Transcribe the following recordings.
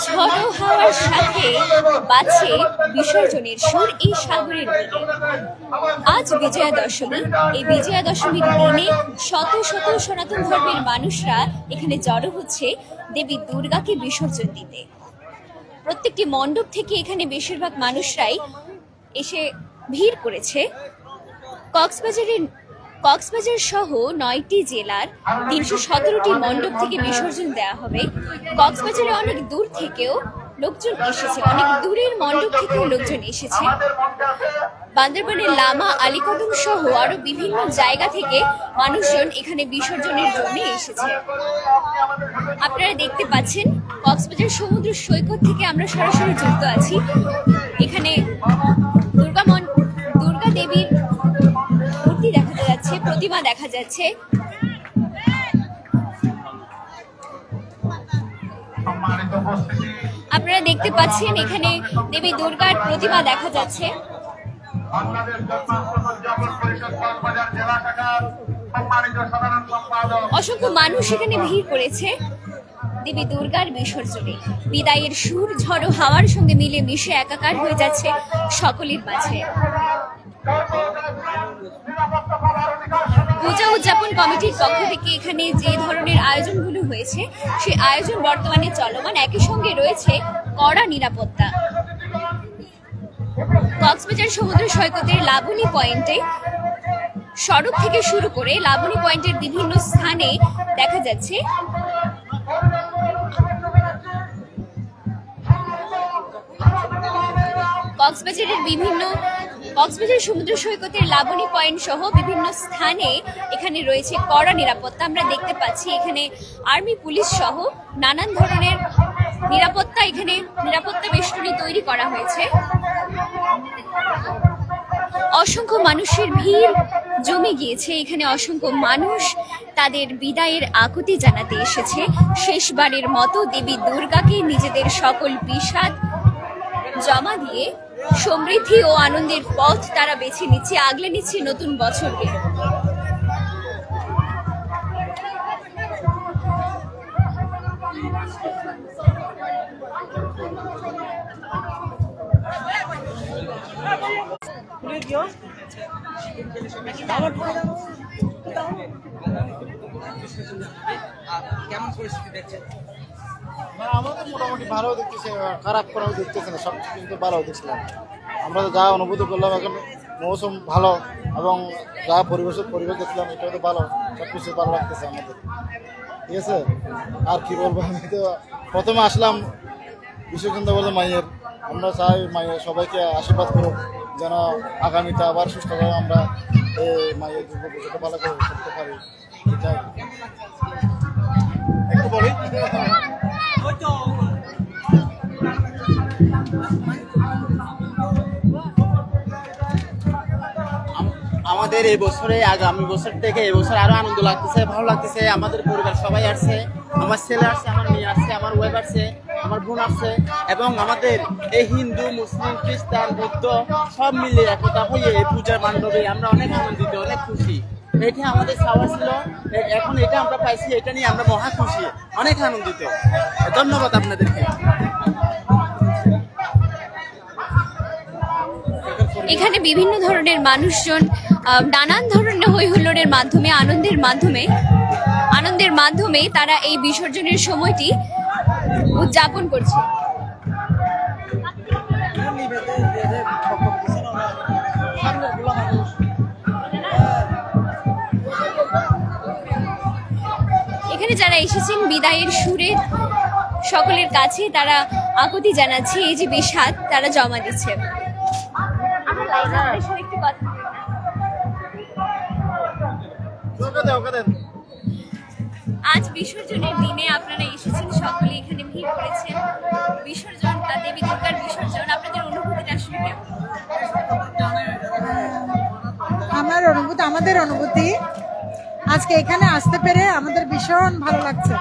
ঝড়ো হাওয়ার সাথে বাজছে বিসর্জনের সুর এই সাগরের দিকে। আজ বিজয়া দশমী। এই বিজয়া দশমীর দিনে শত শত সনাতন ধর্মের মানুষরা এখানে জড়ো হচ্ছে দেবী দুর্গাকে বিসর্জন দিতে। প্রত্যেকটি মণ্ডপ থেকে এখানে বেশিরভাগ মানুষরাই এসে ভিড় করেছে। কক্সবাজার সহ 9টি জেলার 317টি মণ্ডপ থেকে বিসর্জন দেওয়া হবে। কক্সবাজারে অনেক দূর থেকেও লোকজন এসেছে, অনেক দূরের মণ্ডপ থেকেও লোকজন এসেছে। বান্দরবানের লামা, আলীকদম সহ আরো বিভিন্ন জায়গা থেকে মানুষজন এখানে বিসর্জনের জন্য এসেছে। আপনারা দেখতে পাচ্ছেন কক্সবাজার সমুদ্র সৈকত থেকে আমরা সরাসরি যুক্ত আছি। এখানে দুর্গা দেবীর মূর্তি দেখা যাচ্ছে, প্রতিমা দেখা যাচ্ছে। আপনারা দেখতে পাচ্ছেন এখানে দেবী দুর্গার প্রতিমা দেখা যাচ্ছে। অসংখ্য মানুষ এখানে ভিড় করেছে দেবী দুর্গার বিসর্জনে। বিদায়ের সুর ঝড়ো হাওয়ার সঙ্গে মিলে মিশে একাকার হয়ে যাচ্ছে সকলের মাঝে। পূজা উদযাপন কমিটির পক্ষ থেকে এখানে যে ধরনের আয়োজনগুলো হয়েছে সেই আয়োজন বর্তমানে চলমান। একই সঙ্গে রয়েছে কড়া নিরাপত্তা। কক্সবাজার সমুদ্র সৈকতের লাবণী পয়েন্টে সড়ক থেকে শুরু করে লাবণী পয়েন্টের বিভিন্ন স্থানে দেখা যাচ্ছে কক্সবাজার সমুদ্র সৈকতের লাবণী পয়েন্ট সহ বিভিন্ন স্থানে এখানে রয়েছে কড়া নিরাপত্তা। আমরা দেখতে পাচ্ছি এখানে আর্মি, পুলিশ সহ নানান ধরনের নিরাপত্তা বেষ্টনী তৈরি করা হয়েছে। অসংখ্য মানুষের ভিড় জমে গিয়েছে এখানে। অসংখ্য মানুষ তাদের বিদায়ের আকুতি জানাতে এসেছে। শেষবারের মতো দেবী দুর্গাকে নিজেদের সকল বিষাদ জমা দিয়ে সমৃদ্ধি ও আনন্দের পথ তারা বেছে নিচ্ছে, আগলে নিচ্ছে নতুন বছরকে। কেমন পরিস্থিতি দেখছেন? আমাদের মোটামুটি ভালো দেখতেছে, খারাপ করাও দেখতেছে না, সব কিন্তু ভালো দেখছিলাম। আমরা তো যা অনুভূতি করলাম, এখন মৌসুম ভালো এবং যা পরিবেশ দেখলাম এটাও তো ভালো, সব কিছু ভালো লাগতেছে আমাদের। ঠিক আছে, আর কি বলবো, আমি তো প্রথমে আসলাম বিসর্জন বলে মায়ের। আমরা চাই মায়ের সবাইকে আশীর্বাদ করুক যেন আগামীতে আবার সুস্থভাবে আমরা এই মায়ের দুর্গা পুজোটা ভালো করে করতে পারি। এটাই একটু বলি। আমাদের এই বছরে আগামী বছর থেকে এই বছর আরো আনন্দ লাগতেছে, ভালো লাগতেছে। আমাদের পরিবার সবাই আসছে, আমার ছেলে আসছে, আমার মেয়ে আসছে, আমার ওয়াইফ আসছে, আমার বোন আসছে, এবং আমাদের এই হিন্দু, মুসলিম, খ্রিস্টান, বৌদ্ধ সব মিলে একতা হয়ে এই পূজার মণ্ডপে আমরা অনেক আনন্দিত, অনেক খুশি। এটা আমাদের চাওয়া ছিল, এখন এটা আমরা পাইছি, এটা নিয়ে আমরা মহা খুশি, অনেক আনন্দিত। ধন্যবাদ আপনাদেরকে। এখানে বিভিন্ন ধরনের মানুষজন নানান ধরনের হই হুল্লোড়ের মাধ্যমে, আনন্দের মাধ্যমে তারা এই বিসর্জনের সময়টি উদযাপন করছে। এখানে যারা এসেছেন বিদায়ের সুরে সকলের কাছে তারা আকুতি জানাচ্ছে, এই যে বিষাদ তারা জমা দিচ্ছে। আজ বিসর্জনের দিনে আপনারা এসেছেন, সকলে এখানে ভিড় করেছেন। বিসর্জন, দেবী দুর্গার বিসর্জন, আপনাদের অনুভূতিটা আসলে কেমন? আমাদের অনুভূতি আজকে এখানে আসতে পেরে আমাদের ভীষণ ভালো লাগছে।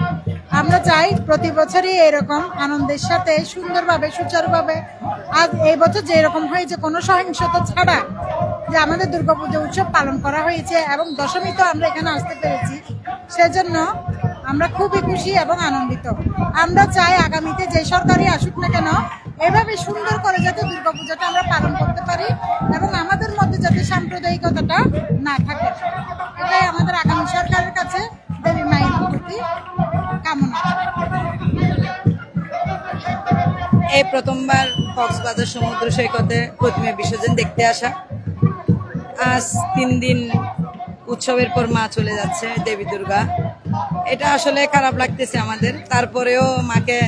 আমরা চাই প্রতি বছরই এরকম আনন্দের সাথে সুন্দরভাবে, সুচারুভাবে, আজ এই বছর যে এরকম হয়েছে কোনো সহিংসতা ছাড়া যে আমাদের দুর্গাপূজা উৎসব পালন করা হয়েছে এবং দশমী তো আমরা এখানে আসতে পেরেছি, সেজন্য আমরা খুবই খুশি এবং আনন্দিত। আমরা চাই আগামীতে যে সরকারই আসুক না কেন এভাবে সুন্দর করে যাতে দুর্গাপূজাটা আমরা পালন করতে পারি এবং আমাদের মধ্যে যাতে সাম্প্রদায়িকতাটা না থাকে, এটাই আমাদের আগামী সরকারের কাছে দেবী মায়ের প্রতি কামনা। এই প্রথমবার কক্সবাজার সমুদ্র সৈকতে প্রতিমা বিসর্জন দেখতে আসা। আজ 3 দিন উৎসবের পর মা চলে যাচ্ছে, দেবী দুর্গা। এটা আসলে খারাপ লাগতেছে আমাদের, তারপরেও মাকে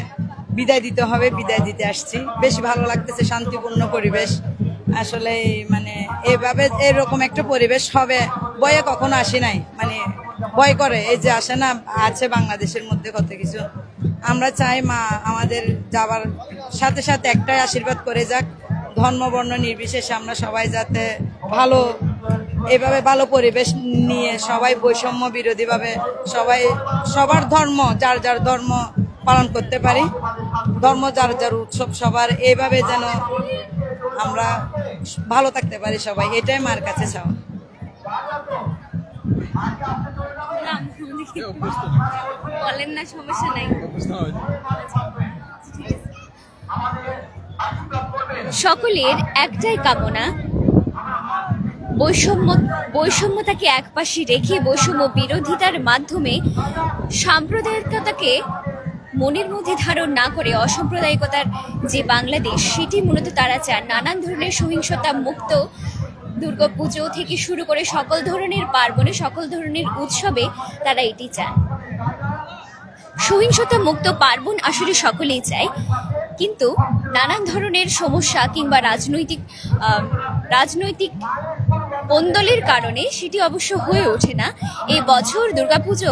বিদায় দিতে হবে, বিদায় দিতে আসছি। বেশ ভালো লাগতেছে, শান্তিপূর্ণ পরিবেশ। আসলে মানে এইভাবে এরকম একটা পরিবেশ হবে ভয়ে কখনো আসি নাই, মানে ভয় করে এই যে আসে না, আছে বাংলাদেশের মধ্যে কত কিছু। আমরা চাই মা আমাদের যাবার সাথে সাথে একটাই আশীর্বাদ করে যাক, ধর্ম বর্ণ নির্বিশেষে আমরা সবাই যাতে ভালো এভাবে ভালো পরিবেশ নিয়ে সবাই বৈষম্য বিরোধীভাবে সবাই সবার ধর্ম যার যার ধর্ম পালন করতে পারি, ধর্ম যার যার উৎসব সবার, এইভাবে যেন আমরা ভালো থাকতে পারি সবাই, এটাই মার কাছে চাওয়া। বলেন না, সমস্যা নাই। সকলের একটাই কামনা, বৈষম্যতাকে একপাশে রেখে বৈষম্য বিরোধিতার মাধ্যমে সাম্প্রদায়িকতাকে মনের মধ্যে ধারণ না করে অসাম্প্রদায়িকতার যে বাংলাদেশ, সেটি মূলত তারা চান। নানান ধরনের সহিংসতা মুক্ত দুর্গাপুজো থেকে শুরু করে সকল ধরনের পার্বণে, সকল ধরনের উৎসবে তারা এটি চান। সহিংসতা মুক্ত পার্বণ আসলে সকলেই চায়, কিন্তু নানান ধরনের সমস্যা কিংবা রাজনৈতিক কোন্দলের কারণে সেটি অবশ্য হয়ে ওঠে না। এই বছর দুর্গাপুজো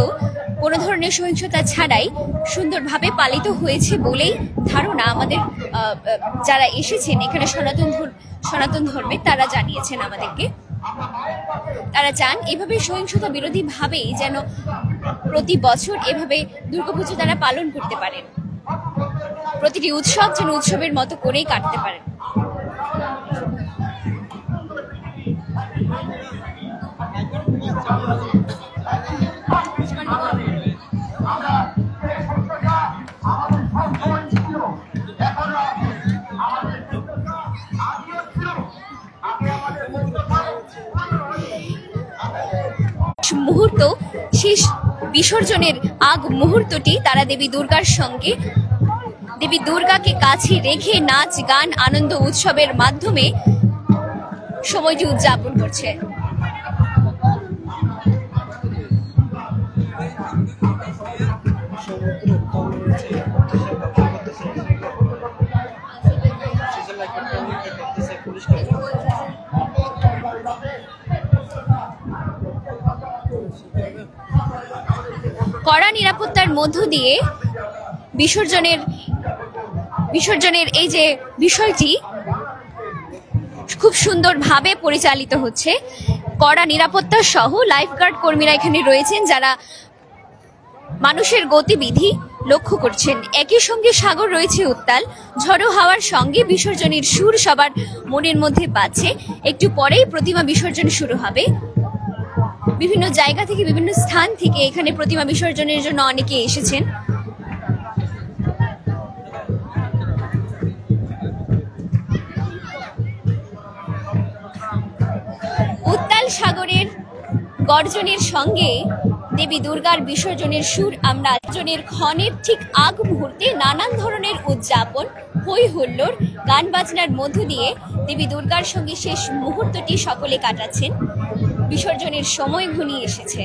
কোনো ধরনের সহিংসতা ছাড়াই সুন্দরভাবে পালিত হয়েছে বলেই ধারণা আমাদের যারা এসেছেন এখানে সনাতন ধর্মে, তারা জানিয়েছেন আমাদেরকে। তারা চান এভাবে সহিংসতা বিরোধী ভাবেই যেন প্রতি বছর এভাবে দুর্গাপুজো তারা পালন করতে পারেন, প্রতিটি উৎসব যেন উৎসবের মতো করেই কাটতে পারেন। মুহূর্ত, শেষ বিসর্জনের আগ মুহূর্তটি তারা দেবী দুর্গার সঙ্গে, দেবী দুর্গাকে কাছে রেখে নাচ গান আনন্দ উৎসবের মাধ্যমে সময়টি উদযাপন করছে। কড়া নিরাপত্তার মধ্য দিয়ে বিসর্জনের এই যে বিষয়টি খুব সুন্দরভাবে পরিচালিত হচ্ছে। কড়া নিরাপত্তা সহ লাইফগার্ড কর্মীরা এখানে রয়েছেন, যারা মানুষের গতিবিধি লক্ষ্য করছেন। একই সঙ্গে সাগর রয়েছে উত্তাল, ঝড়ো হাওয়ার সঙ্গে বিসর্জনের সুর সবার মনের মধ্যে বাজছে। একটু পরেই প্রতিমা বিসর্জন শুরু হবে। বিভিন্ন জায়গা থেকে, বিভিন্ন স্থান থেকে এখানে প্রতিমা বিসর্জনের জন্য অনেকে এসেছেন। উত্তাল সাগরের গর্জনের সঙ্গে দেবী দুর্গার বিসর্জনের সুর আমরা বিসর্জনের ক্ষণের ঠিক আগ মুহূর্তে নানান ধরনের উদযাপন, হই হুল্লোড়, গান বাজনার মধ্য দিয়ে দেবী দুর্গার সঙ্গে শেষ মুহূর্তটি সকলে কাটাচ্ছেন। বিসর্জনের সময় ঘনিয়ে এসেছে।